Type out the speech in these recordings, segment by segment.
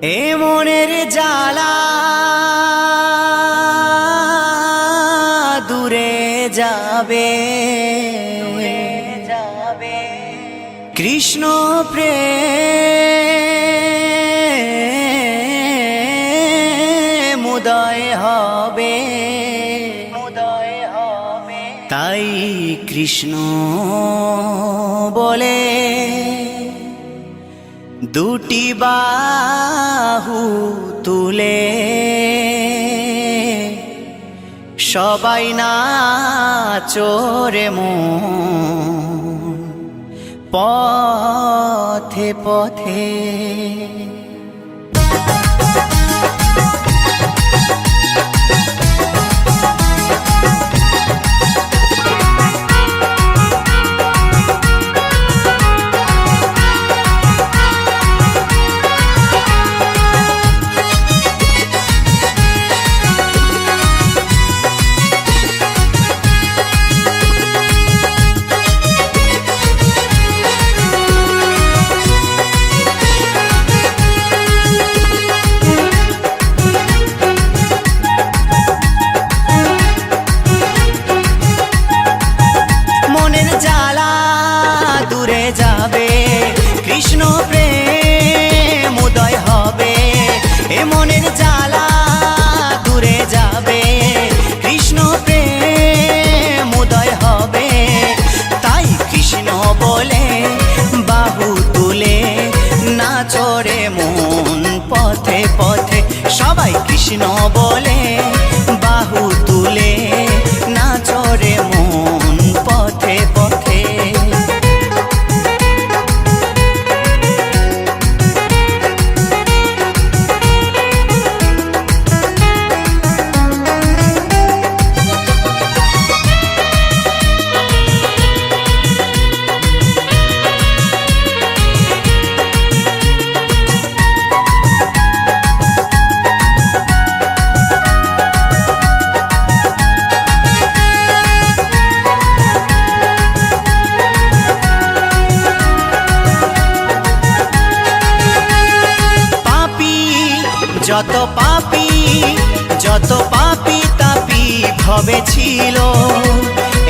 এ মনের জ্বালা দূরে যাবে কৃষ্ণ প্রেম উদয় হবে তাই কৃষ্ণ বলে দুটি বাহু তুলে সবাই নাচো রে মন পথে পথে। কৃষ্ণ প্রেম উদয় হবে এ মনের জ্বালা দূরে যাবে কৃষ্ণ প্রেম উদয় হবে তাই কৃষ্ণ বলে বাহু তুলে নাচো রে মন পথে পথে সবাই কৃষ্ণ বলে বাহু তুলে নাচো রে মন পথে পথে। যত পাপী তাপী ভবে ছিল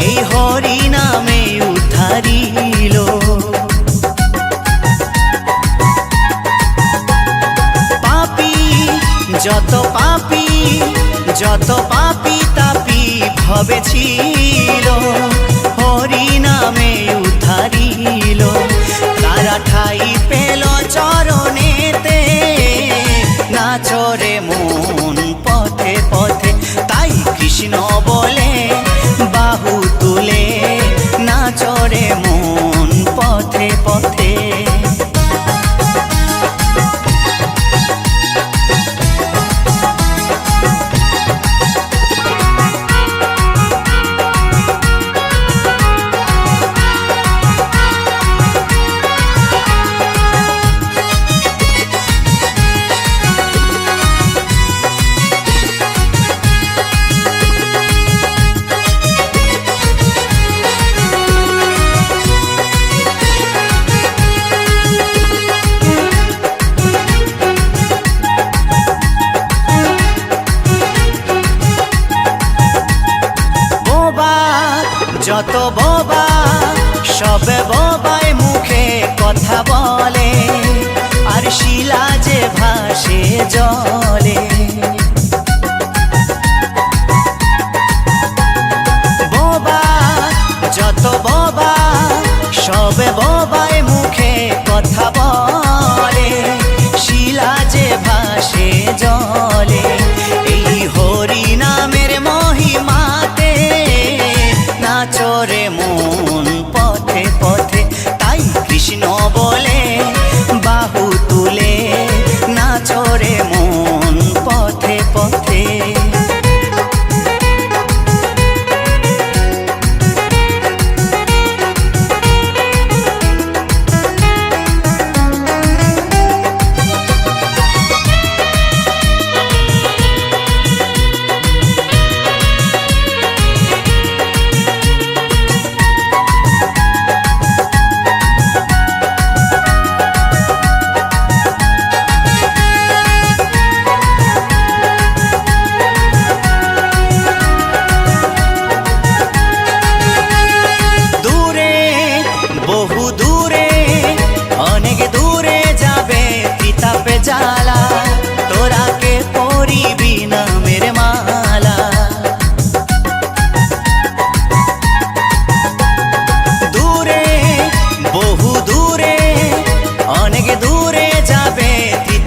এই হরি নামে উদ্ধারিল। পাপী যত পাপী তাপী ভবে ছিল হরি নামে উদ্ধারিল তারা ঠাই পেল চরণেতে নাচো রে মন পথে পথে তাই কৃষ্ণ বলে বাহু তুলে নাচো রে মন পথে পথে।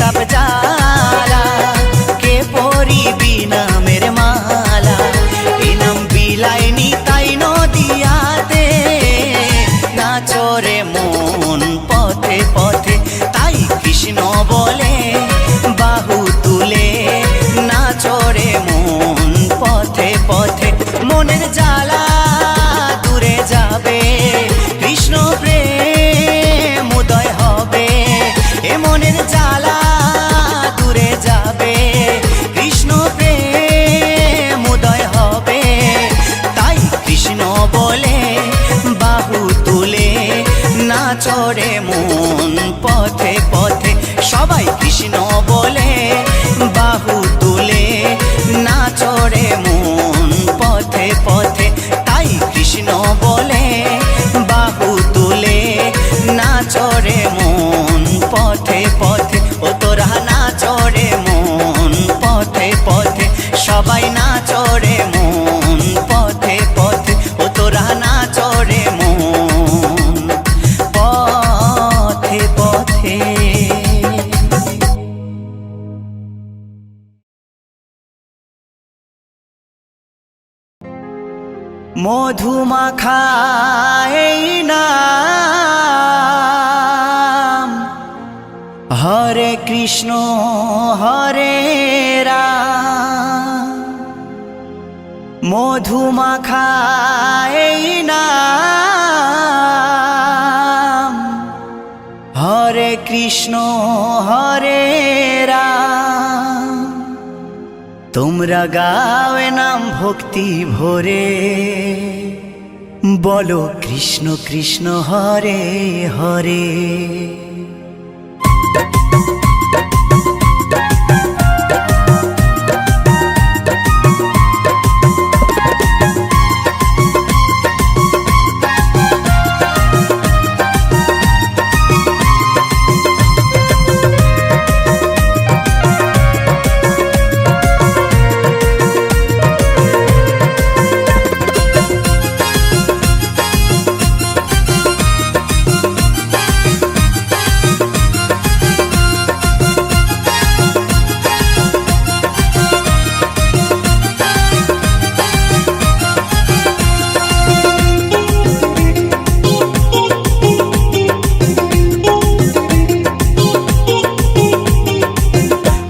তাপ জ্বালা, কে পরিবি নামের মালা। এ নাম বিলাইনি তাই নদিয়াতে, নাচরে মন পথে পথে, তাই কৃষ্ণ বলে বাহু তুলে, নাচরে মন পথে পথে। মনের জ্বালা দূরে যাবে, কৃষ্ণ প্রেম উদয় হবে। এ মনের জ্বালা দূরে যাবে, কৃষ্ণ প্রেম উদয় হবে। তাই কৃষ্ণ বলে বাহু তুলে, নাচরে মন পথে পথে। সবাই কৃষ্ণ বলে বাহু তুলে, নাচরে মন পথে পথে। তাই কৃষ্ণ বলে বাহু তুলে, নাচরে মন পথে পথে। ও তোরা নাচরে মন পথে পথে, সবাই নাচরে মন পথে পথে। ও তোরা নাচরে মন পথে পথে। মধুমাখা এই নাম, হরে কৃষ্ণ হরে রাম। মধুমাখা এই নাম, হরে কৃষ্ণ হরে রাম। তোমরা গাওয়ে নাম ভক্তি ভরে, বলো কৃষ্ণ কৃষ্ণ হরে হরে।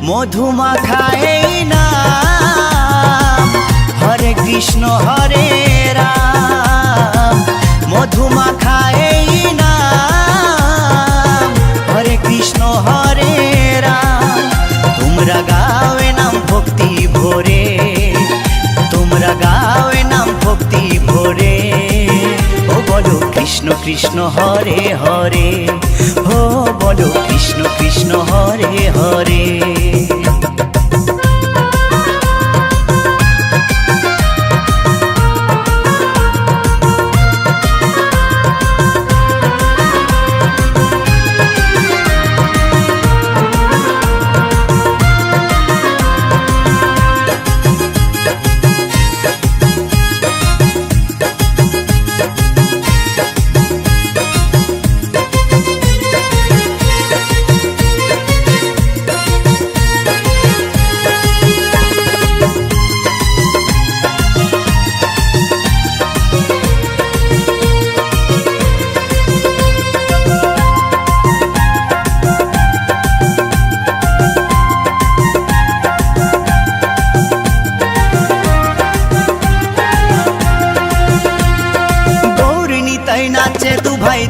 মধুমাখা এই নাম, হরে কৃষ্ণ হরে রাম। মধুমাখা এই নাম, হরে কৃষ্ণ হরে রাম। তোমরা গাওয়ে নাম ভক্তি ভরে, তোমরা গাওয়ে নাম ভক্তি ভরে। ও বলো কৃষ্ণ কৃষ্ণ হরে হরে, ও বলো কৃষ্ণ কৃষ্ণ হরে হরে।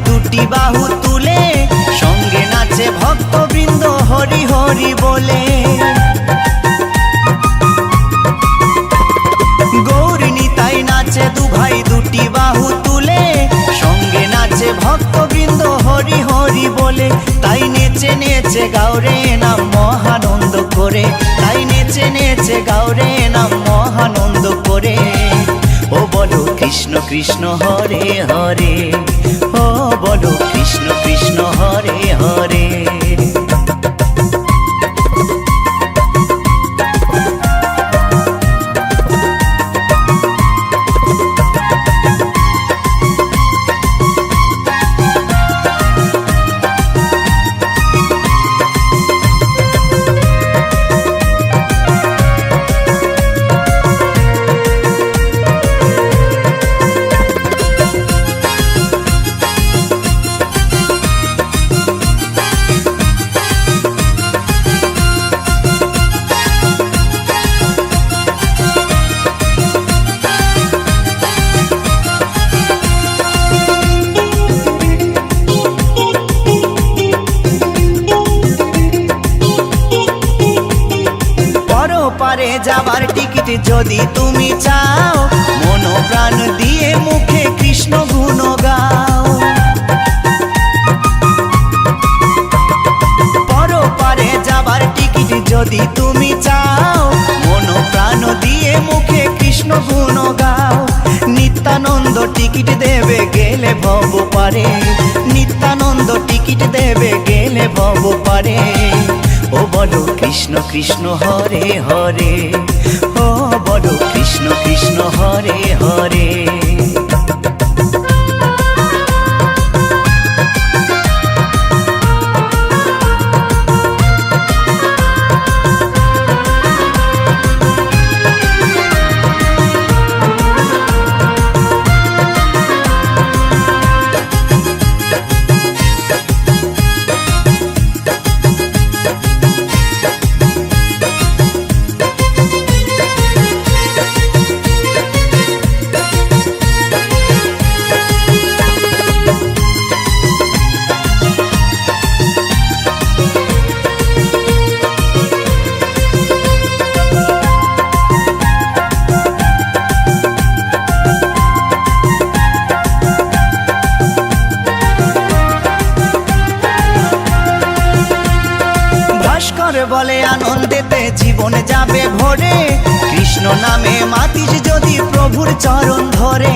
দুটি বাহু তুলে, সঙ্গে নাচে ভক্তবৃন্দ হরি হরি বলে। গৌরী নিতাই নাচে দুভাই দুটি বাহু তুলে, সঙ্গে নাচে ভক্তবৃন্দ হরি হরি বলে। তাই নেচে নেচে গাওরে নাম মহানন্দ করে, তাই নেচে নেচে গাওরে নাম মহানন্দ করে। ও বলো কৃষ্ণ কৃষ্ণ হরে হরে, ও বলো কৃষ্ণ কৃষ্ণ হরে হরে। যাবার টিকিট যদি তুমি চাও, মন প্রাণ দিয়ে মুখে কৃষ্ণ গুণ গাও। পরপারে যাবার টিকিট যদি তুমি চাও, মন প্রাণ দিয়ে মুখে কৃষ্ণ গুণ গাও। নিত্যানন্দ টিকিট দেবে গেলে ভব পারে, নিত্যানন্দ টিকিট দেবে গেলে ভব পারে। ও বলো কৃষ্ণ কৃষ্ণ হরে হরে, ও বলো কৃষ্ণ কৃষ্ণ হরে হরে। বলে আনন্দেতে জীবন যাবে ভরে, কৃষ্ণ নামে মাতিস যদি প্রভুর চরণ ধরে।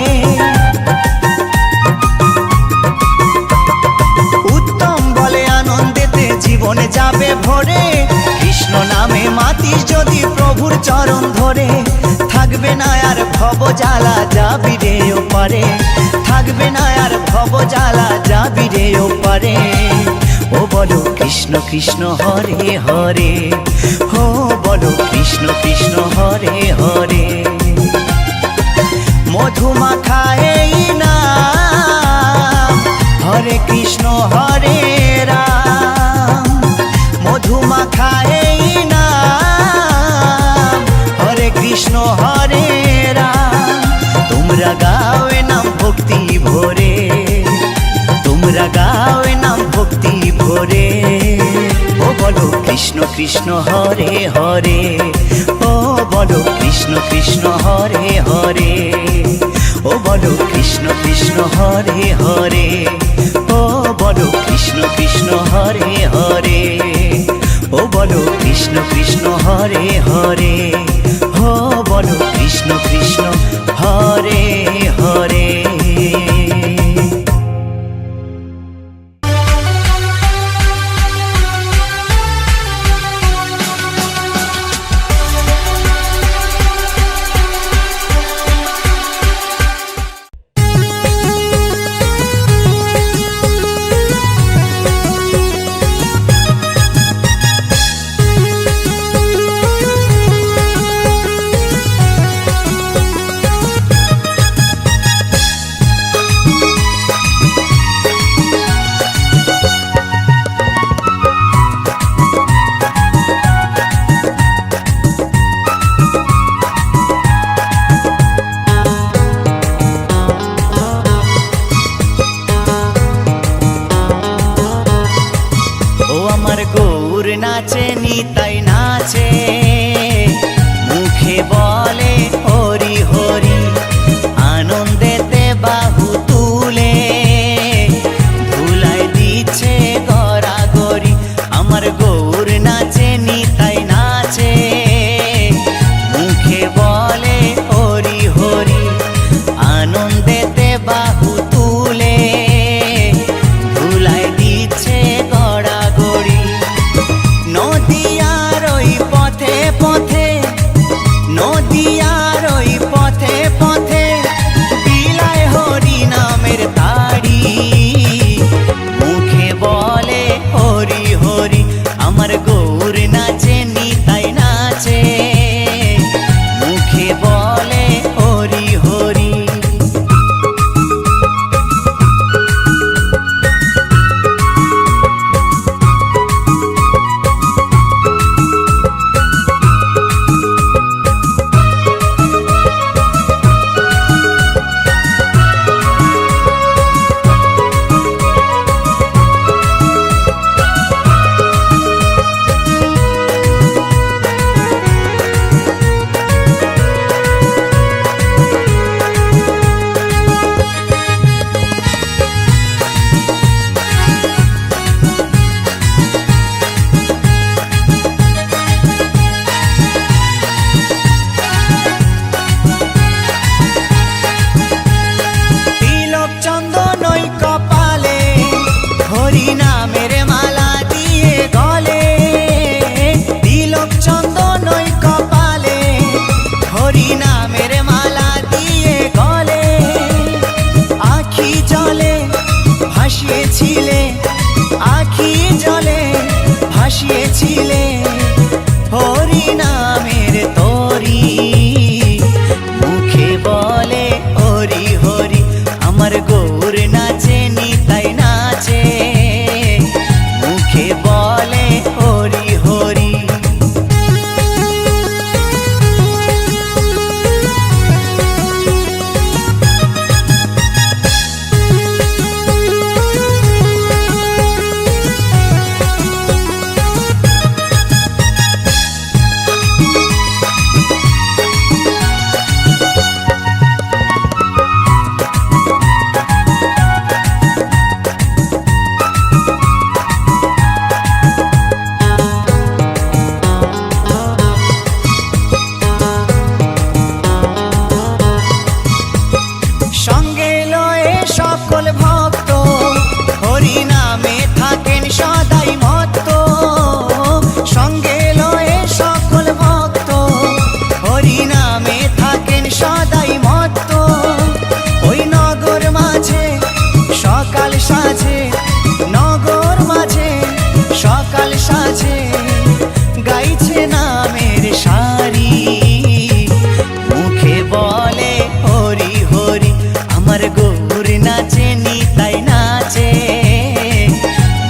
উত্তম বলে আনন্দেতে জীবন যাবে ভরে, কৃষ্ণ নামে মাতিস যদি প্রভুর চরণ ধরে। থাকবে না আর ভব জ্বালা যাবি রে ওপারে, থাকবে না আর ভব জ্বালা যাবি রে ওপারে। ও বলো কৃষ্ণ কৃষ্ণ হরে হরে, ও বলো কৃষ্ণ কৃষ্ণ হরে হরে। মধুমাখা এই নাম হরে কৃষ্ণ হরে রাম, মধুমাখা এই নাম হরে কৃষ্ণ হরে রাম। তোমরা গাও এ নাম ভক্তি ভরে, তোমরা গাও এ নাম ভক্তি ভরে। ও বলো কৃষ্ণ কৃষ্ণ হরে হরে, ও বলো কৃষ্ণ কৃষ্ণ হরে হরে। ও বলো কৃষ্ণ কৃষ্ণ হরে হরে, ও বলো কৃষ্ণ কৃষ্ণ হরে হরে। ও বলো কৃষ্ণ কৃষ্ণ হরে হরে, ও বলো কৃষ্ণ কৃষ্ণ হরে হরে। নাচে নিতাই নাচে, মুখে বলে হরি হরি, আনন্দেতে বাহু তুলে ধুলাই দিচ্ছে গড়াগড়ি। আমার গৌর নাচে নিতাই নাচে, মুখে বলে হরি হরি, আনন্দেতে বাহু তুলে ধুলাই দিচ্ছে গড়াগড়ি। নদিয়ার ওই পথে বাঁধেছিলে হরি নামের তরি, মুখে বলে হরি হরি, আমার গৌর নাচে নিতাই নাচে, মুখে বলে হরি হরি। সঙ্গে লয়ে সকল ভক্ত হরি নামে থাকেন সদাই মত্ত, সঙ্গে লয়ে সকল ভক্ত হরি নামে থাকেন সদাই মত্ত। ওই নগর মাঝে সকাল সাজে, নগর মাঝে সকাল সাজে, গাইছে নামের সারি, মুখে বলে হরি হরি, আমার গৌর নাচে নিতাই নাচে,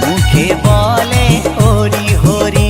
মুখে বলে হরি হরি।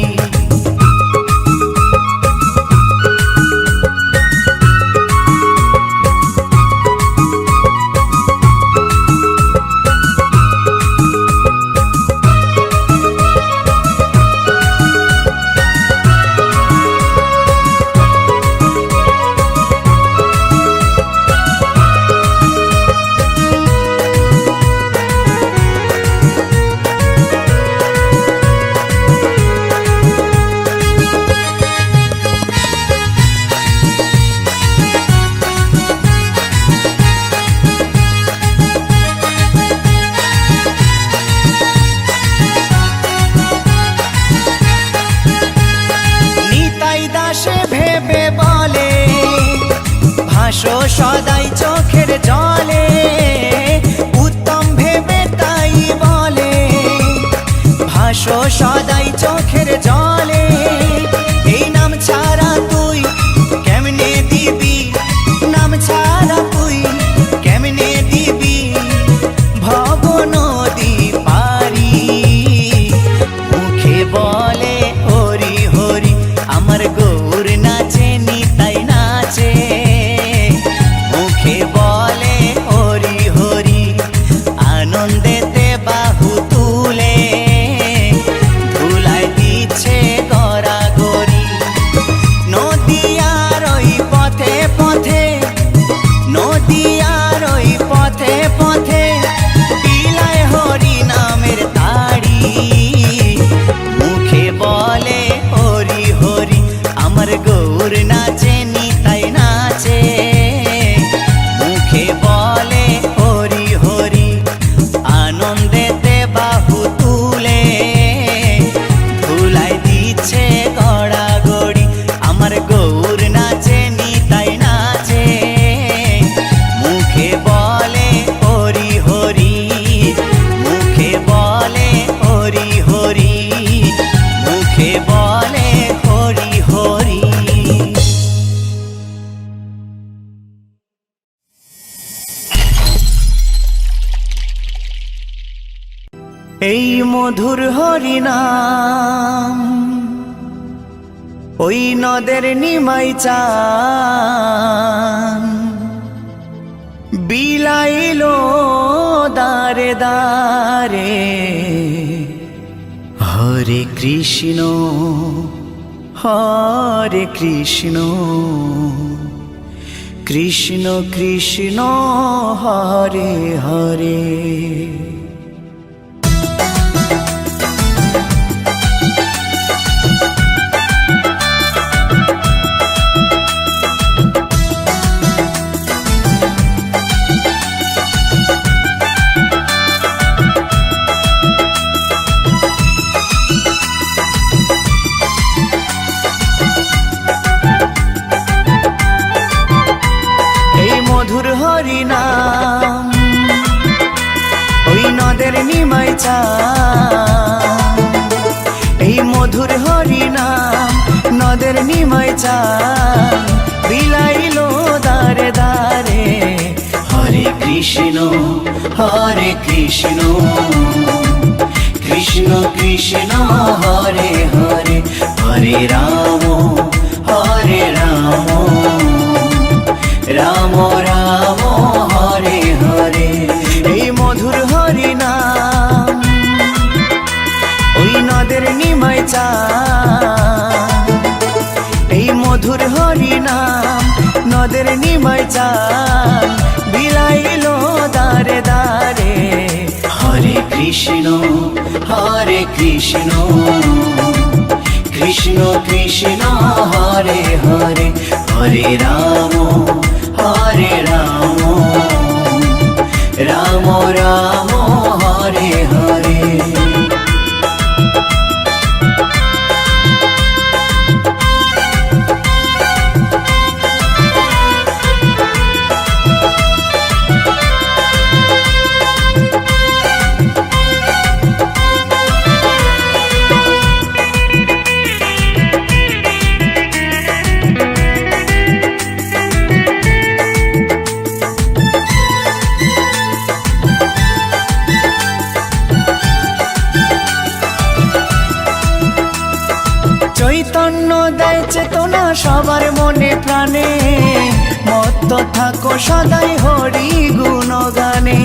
দাসে ভেবে বলে ভাসো সদাই চোখের জলে, উত্তম ভেবে তাই বলে ভাসো সদাই চোখের জলে। এই নাম ছাড়া তুই কেমনে দিবি, নাম ছাড়া তুই কেমনে দিবি ভব নদী পারি, মুখে বলে হরি হরি, আমার গৌর নাচে নিতাই নাচে, মুখে বলে হরি হরি। আনন্দেতে বাহু তুলে ধুলাই দিচ্ছে গড়াগড়ি, নদিয়ার ওই পথে পথে, নদিয়ার ওই পথে পথে বিলায় হরি নামের তাড়ি, মুখে বলে হরি হরি, আমার গৌর নাচে নিতাই নাচে, মুখে বলে হরি হরি। আনন্দেতে বাহু তুলে ধুলাই দিচ্ছে গড়াগড়ি, আমার গৌর নাচে নিতাই নাচে, মুখে বলে হরি হরি, মুখে বলে হরি হরি, মুখে বলে হরি হরি। এই মধুর হরি নাম ওই নদের নিমাই চান, বিলাইলো দারে দারে, হরে কৃষ্ণ হরে কৃষ্ণ, কৃষ্ণ কৃষ্ণ হরে হরে। মধুর হরি নাম ওই হরি নাম নদের নিমাই চান বিলাইলো দারে দারে। হরে কৃষ্ণ কৃষ্ণ কৃষ্ণ হরে হরে, হরে রাম রাম রাম হরে হরে। এই মধুর হরি নাম ওই নদের নিমাই চান, এই মধুর হরি নাম নদের নিমাই চান বিলাইলো দারে দারে। হরে কৃষ্ণ কৃষ্ণ কৃষ্ণ হরে হরে, হরে রাম রাম রাম হরে হরে। চৈতন্য দেয় চেতনা সবার মনে প্রাণে, মত্ত থাকো সদাই হরি গুণগানে।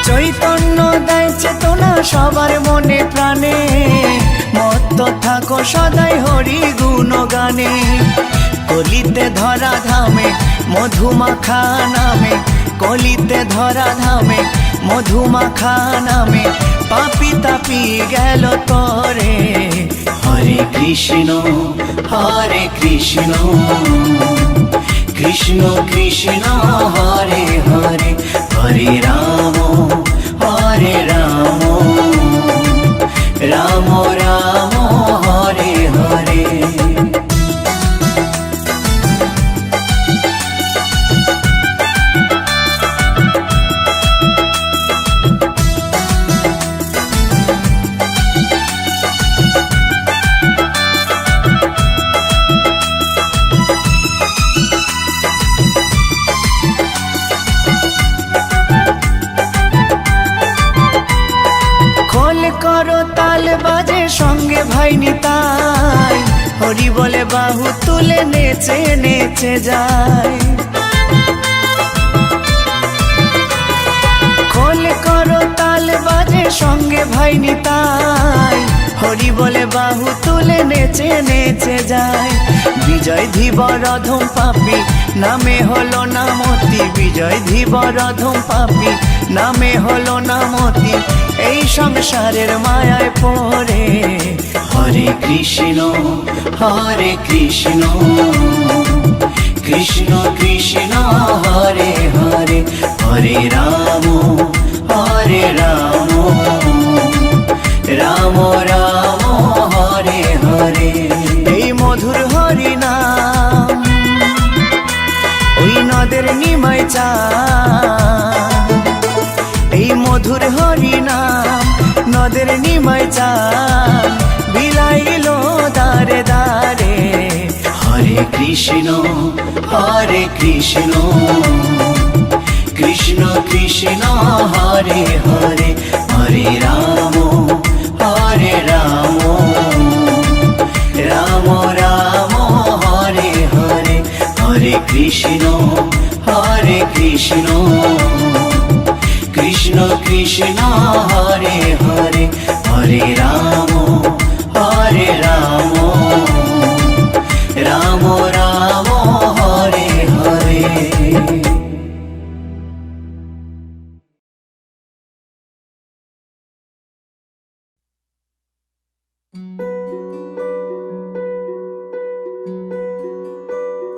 চৈতন্য দেয় চেতনা সবার মনে প্রাণে, মত্ত থাকো সদাই হরি গুণগানে। কলিতে ধরা ধামে মধুমাখা নামে, কলিতে ধরা ধামে মধুমাখা নামে পাপি তাপি গেল তরে। হরে কৃষ্ণ কৃষ্ণ কৃষ্ণ হরে হরে, হরে রাম রাম রাম হরে হরে। করো তাল বাজে সঙ্গে ভাই নিতাই, হরি বলে বাহু তুলে নেচে নেচে যায়। খোল করো তাল বাজে সঙ্গে ভাই নিতাই, হরি বলে বাহু তুলে নেচে নেচে যায়। বিজয় ধীবর অধম পাপী নামে হলো নামতি, বিজয় ধীবর অধম পাপী নামে হলো নামতি এই সংসারের মায়ায় পড়ে। হরে কৃষ্ণ কৃষ্ণ কৃষ্ণ হরে হরে, হরে রাম রাম রাম হরে হরে। এই মধুর হরি নাম ওই নদের নিমাই চান, এই মধুর হরি নাম নদের নিমাই চান বিলাইলো দারে দারে। হরে কৃষ্ণ কৃষ্ণ কৃষ্ণ হরে হরে, হরে রাম রাম রাম হরে হরে, হরে কৃষ্ণ কৃষ্ণ কৃষ্ণ হরে হরে, হরে রাম রাম রাম হরে হরে।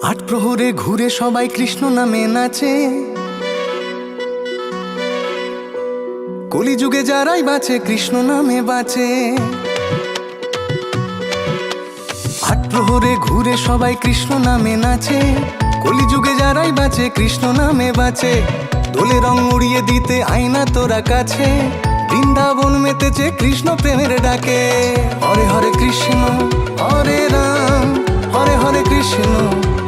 আট প্রহরে ঘুরে সবাই কৃষ্ণ নামে নাচে, কলিযুগে যারাই বাঁচে কৃষ্ণ নামে বাঁচে। আট প্রহরে ঘুরে সবাই কৃষ্ণ নামে নাচে, কলিযুগে যারাই বাঁচে কৃষ্ণ নামে বাঁচে। দোলে রং উড়িয়ে দিতে আয়না তোরা কাছে, বৃন্দাবন মেতেছে কৃষ্ণ প্রেমের ডাকে। হরে হরে কৃষ্ণ হরে রাম, হরে হরে কৃষ্ণ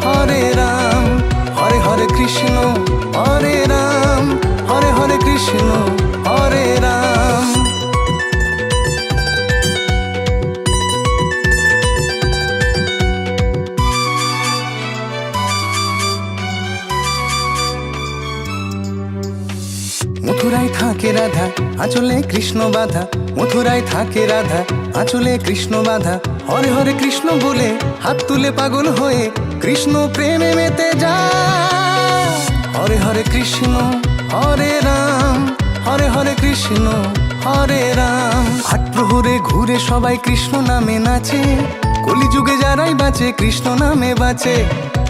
হরে রাম, হরে হরে কৃষ্ণ হরে রাম, হরে হরে কৃষ্ণ হরে রাম। মথুরায় থাকে রাধা, আঁচলে কৃষ্ণ বাধা। মথুরায় থাকে রাধা, আঁচলে কৃষ্ণ বাধা। হরে হরে কৃষ্ণ বলে হাত তুলে পাগল হয়ে কৃষ্ণ প্রেমে মেতে যায়। হরে হরে কৃষ্ণ হরে রাম, হরে হরে কৃষ্ণ হরে রাম। আট প্রহরে ঘুরে সবাই কৃষ্ণ নামে নাচে, কলিযুগে যারাই বাঁচে কৃষ্ণ নামে বাঁচে।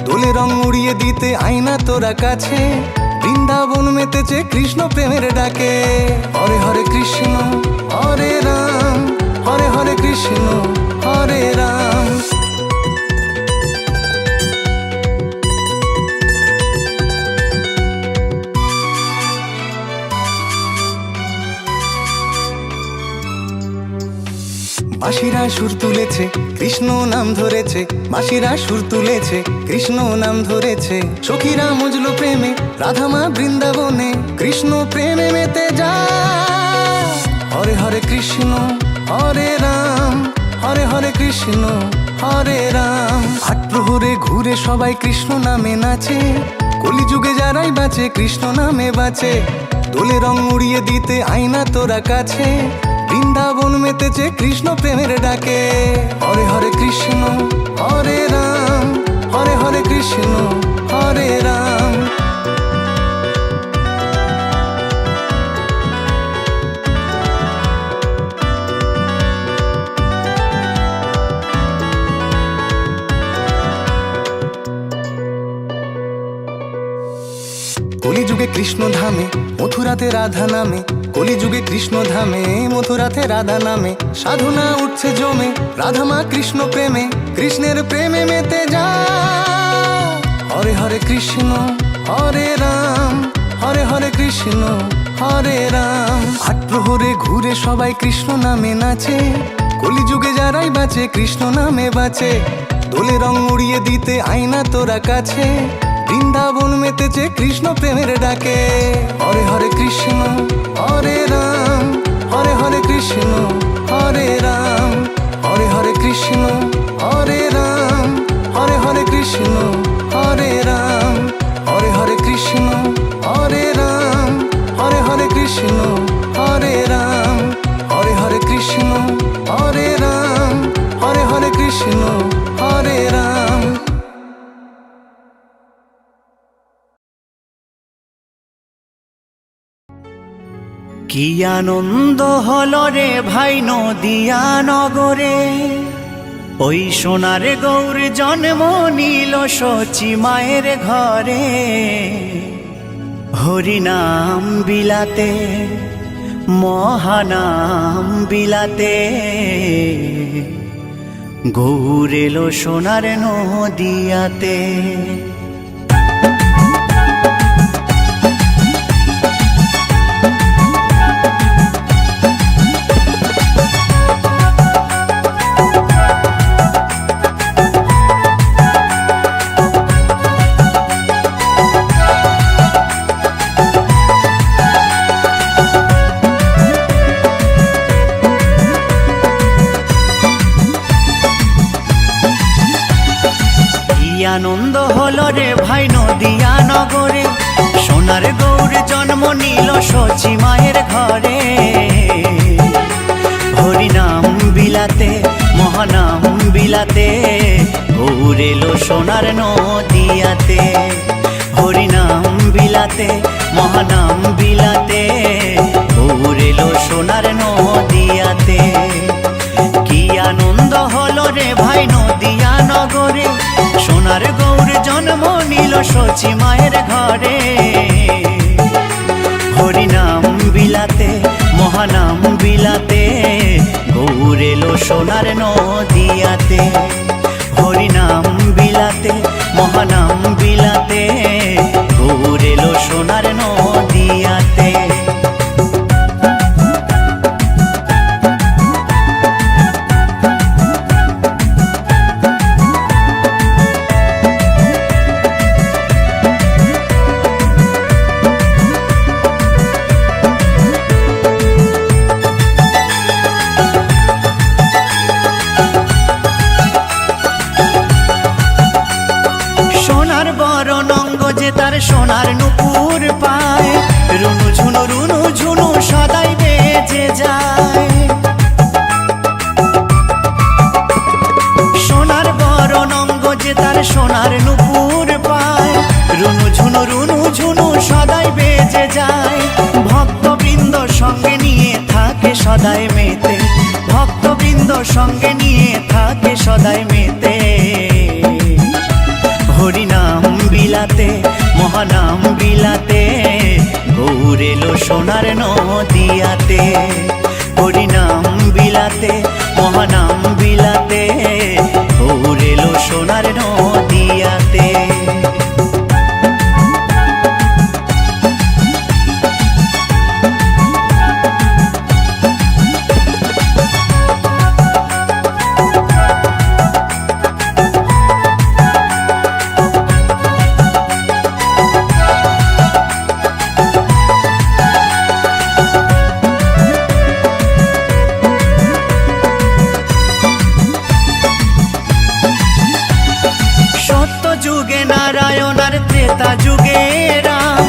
দোলে রং উড়িয়ে দিতে আয়না তোরা কাছে, বৃন্দাবন মেতেছে কৃষ্ণ প্রেমের ডাকে। হরে হরে কৃষ্ণ হরে রাম, হরে হরে কৃষ্ণ হরে রাম। বাঁশিরা সুর তুলেছে কৃষ্ণ নাম ধরেছে, বাঁশিরা সুর তুলেছে কৃষ্ণ নাম ধরেছে। সখীরা মজলো প্রেমে রাধা মা বৃন্দাবনে, কৃষ্ণ প্রেমে মেতে যায়। হরে হরে কৃষ্ণ হরে রাম, হরে হরে কৃষ্ণ হরে রাম। আট প্রহরে ঘুরে সবাই কৃষ্ণ নামে নাচে, কলিযুগে যারাই বাঁচে কৃষ্ণ নামে বাঁচে। দোলে রং উড়িয়ে দিতে আয়না তোরা কাছে, বৃন্দাবন মেতেছে কৃষ্ণ প্রেমের ডাকে। হরে হরে কৃষ্ণ হরে রাম, হরে হরে কৃষ্ণ হরে রাম। কলিযুগে কৃষ্ণ ধামে মথুরাতে রাধা নামে, কলিযুগে কৃষ্ণ ধামে মথুরাতে রাধা নামে। সাধনা উঠছে জমে রাধা মা কৃষ্ণ প্রেমে, কৃষ্ণের প্রেমে মেতে যায়। হরে হরে কৃষ্ণ হরে রাম, হরে হরে কৃষ্ণ হরে রাম। আট প্রহরে ঘুরে সবাই কৃষ্ণ নামে নাচে, কলিযুগে যারাই বাঁচে কৃষ্ণ নামে বাঁচে। দোলে রং উড়িয়ে দিতে আয়না তোরা কাছে, বৃন্দাবন মেতেছে কৃষ্ণ প্রেমের ডাকে। হরে হরে কৃষ্ণ হরে রাম, হরে হরে কৃষ্ণ হরে রাম, হরে হরে কৃষ্ণ হরে রাম, হরে হরে কৃষ্ণ হরে রাম, হরে হরে কৃষ্ণ হরে রাম, হরে হরে কৃষ্ণ হরে রাম, হরে হরে কৃষ্ণ হরে রাম, হরে হরে কৃষ্ণ হরে রাম। কি আনন্দ হলো রে ভাই নদিয়া নগরে, ওই সোনার গৌর জন্ম নিল সচি মায়ের ঘরে। হরিনাম বিলাতে মহানাম বিলাতে, গৌর এলো সোনার নদিয়াতে। আনন্দ হলো রে ভাই নদিয়া নগরে, সোনার গৌর জন্ম নিল সচি মায়ের ঘরে। হরিনাম বিলাতে মহানাম বিলাতে, গৌর এলো সোনার নদিয়াতে। হরিনাম বিলাতে মহানাম বিলাতে, গৌর এলো সোনার নদিয়াতে। কি আনন্দ হলো রে ভাই নদিয়া নগরে, সোনার গৌর জন্ম নিল সচি মায়ের ঘরে। হরিনাম বিলাতে মহানাম বিলাতে, গৌর এলো সোনার নদিয়াতে। হরিনাম বিলাতে মহানাম বিলাতে, গৌর এলো সোনার নদিয়াতে। নুপুর পায়, রুনু ঝুনু সদাই বেজে যায়। সোনার বরণ অঙ্গ যে তার সোনার নুপুর পায়, রুনু ঝুনু সদাই বেজে যায়। ভক্তবৃন্দ সঙ্গে নিয়ে থাকে সদাই মেতে, ভক্তবৃন্দ সঙ্গে নিয়ে থাকে সদাই মেতে। হরিনাম বিলাতে মহানাম বিলাতে, গৌর এলো সোনার নদিয়াতে। হরিনাম বিলাতে মহানাম বিলাতে, গৌর এলো সোনার নদিয়াতে। যুগে নারায়ণ আর ত্রেতা যুগে রাম,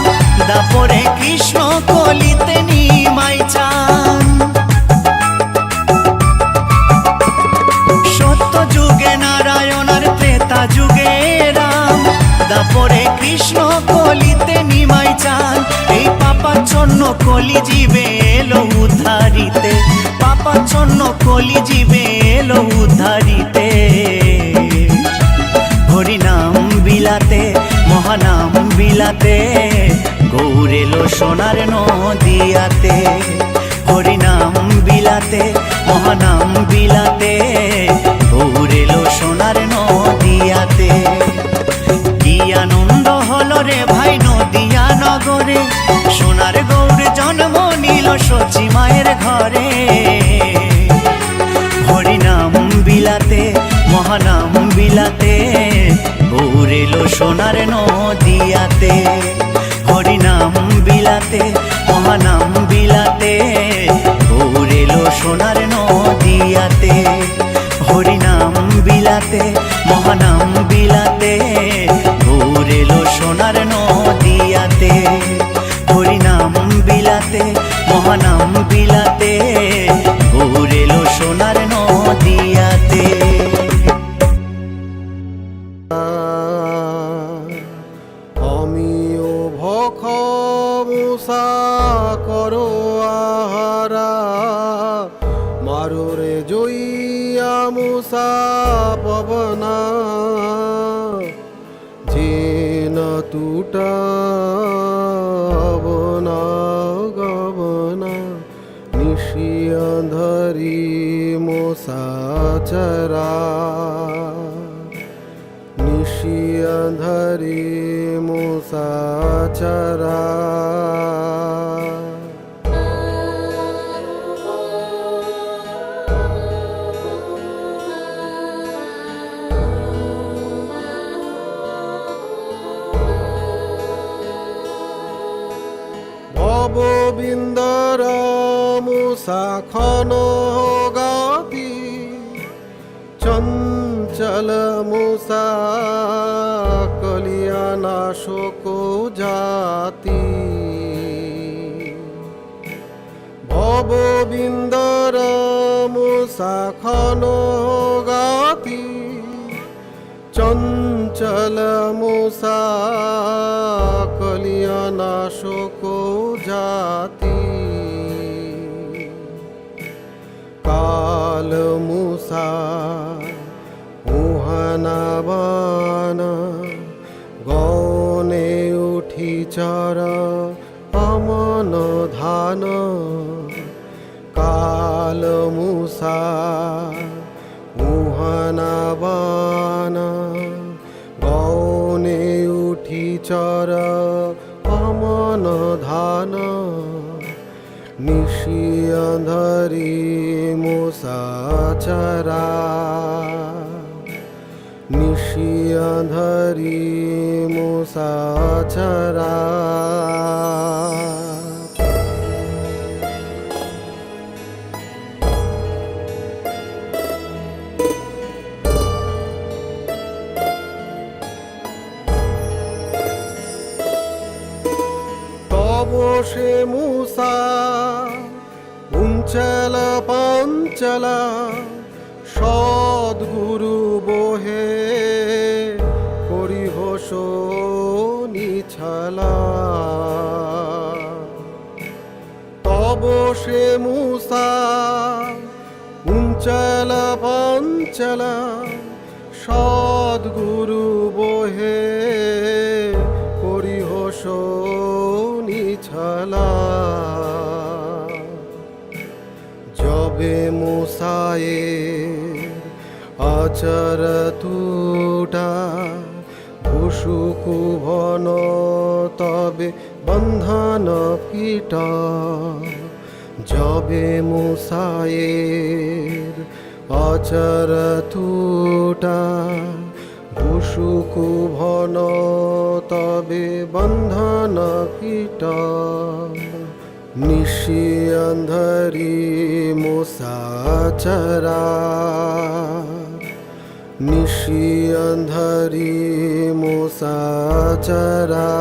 দাপরে কৃষ্ণ কলিতে নিমাই চান। সত্য যুগে নারায়ণ আর ত্রেতা যুগে রাম, দাপরে কৃষ্ণ কলিতে নিমাই চান। এই পাপাচ্ছন্ন কলি জীবে এলো উদ্ধারিতে, পাপাচ্ছন্ন কলি জীবে এলো উদ্ধারিতে। হরিনাম বিলাতে মহানাম বিলাতে, গৌর এলো সোনার নদিয়াতে। হরিনাম বিলাতে মহানাম বিলাতে, গৌর এলো সোনার নদিয়াতে। কি আনন্দ হলো রে ভাই নদিয়া নগরে, সোনার গৌর জন্ম নিল সচি মায়ের ঘরে। হরিনাম বিলাতে মহানাম বিলাতে, গৌর এলো সোনার নদিয়াতে। হরিনাম বিলাতে মহানাম বিলাতে, গৌর এলো সোনার নদিয়াতে। হরিনাম বিলাতে মহানাম বিলাতে, গৌর এলো সোনার নদিয়াতে। হরিনাম বিলাতে মহানাম বিলাতে, গৌর এলো সোনার নদিয়াতে। আমিও ভখমুসা করো আহারা, মারোরে জইয়া মুসা পবনা। যেন টুটা বনা গবনা, নিশিয়া ধরি মোসা চরা। নিশিয়া ধরি মোসা চরা। ভববিন্দর মুসা খন গাতি, চঞ্চল মুসা কলিয়ানা শোক জাতি। ভববিন্দর মুসা খন গাতি, চঞ্চল মুসা কলিয়ানা শোক জাতি। কাল মুসা মুহানাবান, গনে উঠি চর অমন ধান। কাল মুসা মুহানাবান, গনে উঠি চর অমন ধান। নিশিয়া ধরি মোসা চরা। নিশিয়া ধরি মোসা চরা। সে মুসা উঞ্চল পাঞ্চল সদ্গুরু বহে করিহ নিছলা তব সে মুসা উঞ্চল পাঞ্চল সদ্গুরু বহে করিহ নিছলা যবে মুসায়ে আচর টুটা ভুসুকু ভন তবে বন্ধন ফিটা যবে মুসায়ের আচর টুটা ভুসুকু ভন তবে বন্ধন ফিটা নিশি অন্ধরি মুসাচরা নিশি অন্ধরি মুসাচরা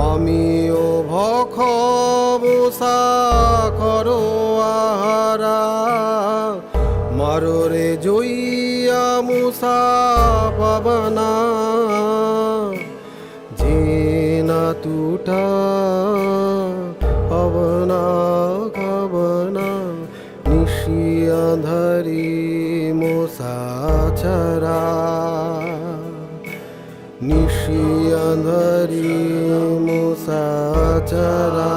আমিও ভখ মুসা করো আহারা মাররে জইয়া মুসা পাবনা জিনা টুটা পাবনা খাবনা নিশি অন্ধরি মুসাচরা নিশি অন্ধরি মুসাচরা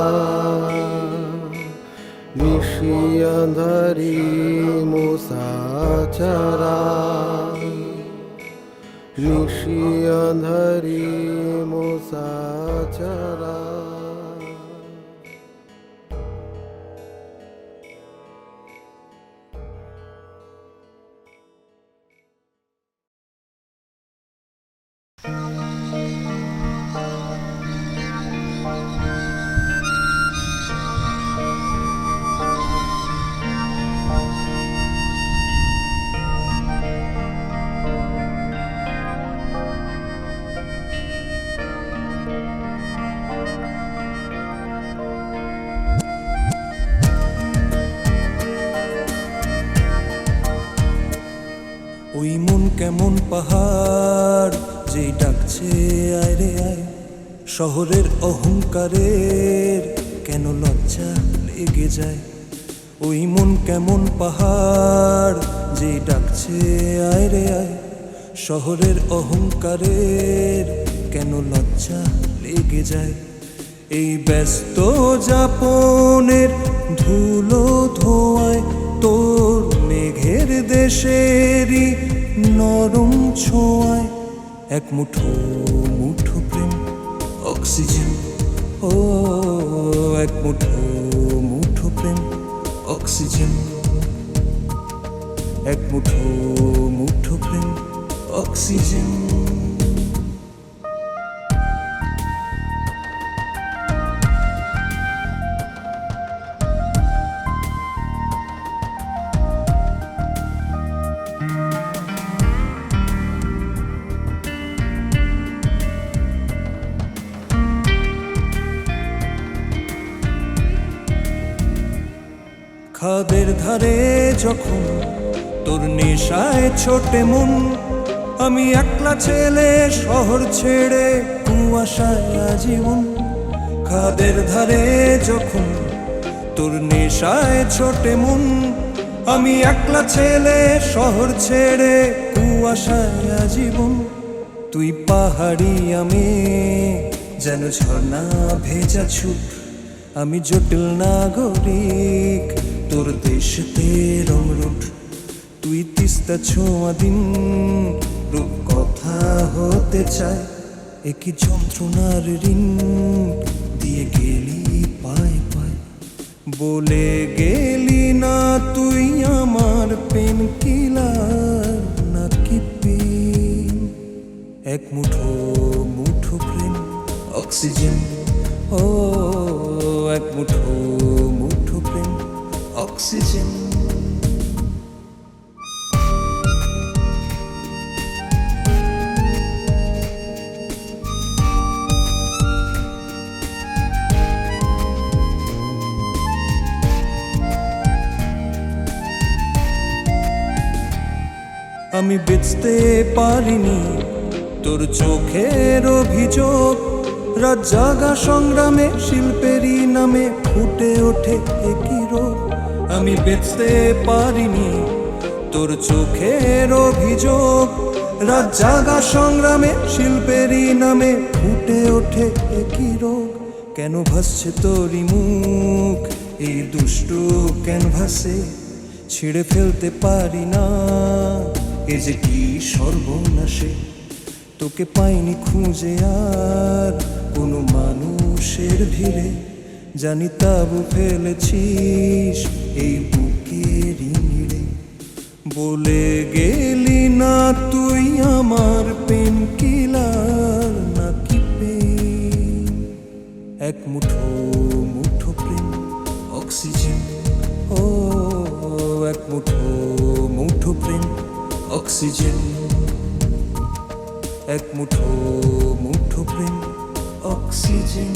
নিশি অন্ধরি মুসাচরা নিশি অন্ধরি মুসাচরা ওই মন কেমন পাহাড় যে ডাকছে আয় রে আয়, শহরের অহংকারের কেন লজ্জা লেগে যায়। ওই মন কেমন পাহাড় যে ডাকছে আয় রে আয়, শহরের অহংকারের কেন লজ্জা লেগে যায়। এই ব্যস্ত যাপনের ধুলো ধোয়ায় তোর মেঘের দেশেরই নরম ছোঁয়ায় এক মুঠো মুঠো প্রেম অক্সিজেন, ও এক মুঠো মুঠো প্রেম অক্সিজেন, এক মুঠো মুঠো প্রেম অক্সিজেন। খাদের ধারে যখন তোর নেশায় ছোটে মন, আমি একলা ছেলে শহর ছেড়ে কুয়াশায় আজীবন। খাদের ধারে যখন তোর নেশায় ছোটে মন, আমি একলা ছেলে শহর ছেড়ে কুয়াশায় আজীবন। তুই পাহাড়ি আমি যেন ঝর্ণা ভেজা ছুট, আমি জটিল নাগরিক তোর দেশতে রংরুট। তুই তিস্তা ছোঁয়া দিন রূপ কথা হতে চায়, একই যন্ত্রণার ঋণ দিয়ে গেলি পায় পায়। বলে গেলি না তুই আমার পেন কিলার নাকি পেন, এক মুঠো মুঠো প্রেম অক্সিজেন, ও এক মুঠো মুঠো প্রেম অক্সিজেন। আমি বেচতে পারিনি তোর চোখের অভিযোগ। রাত জাগা সংগ্রামে শিল্পেরই নামে ফুটে ওঠে একই রোগ। আমি বেচতে পারিনি তোর চোখের অভিযোগ। রাত জাগা সংগ্রামে শিল্পেরই নামে ফুটে ওঠে একই রোগ। কেন ভাসছে তোরই মুখ এই দুষ্টু ক্যানভাসে, ছিঁড়ে ফেলতে পারি না এ যে কি সর্বনাশে। তোকে পাইনি খুঁজে আর কোনো মানুষের ভিড়ে, জানি তাবু ফেলেছিস এই বুকেরই নিড়ে। বলে গেলি না তুই আমার পেন কিলার নাকি পেন। এক মুঠো মুঠো প্রেম অক্সিজেন, ও এক মুঠো মুঠো প্রেম অক্সিজেন। এক মুঠো মুঠো প্রেম অক্সিজেন।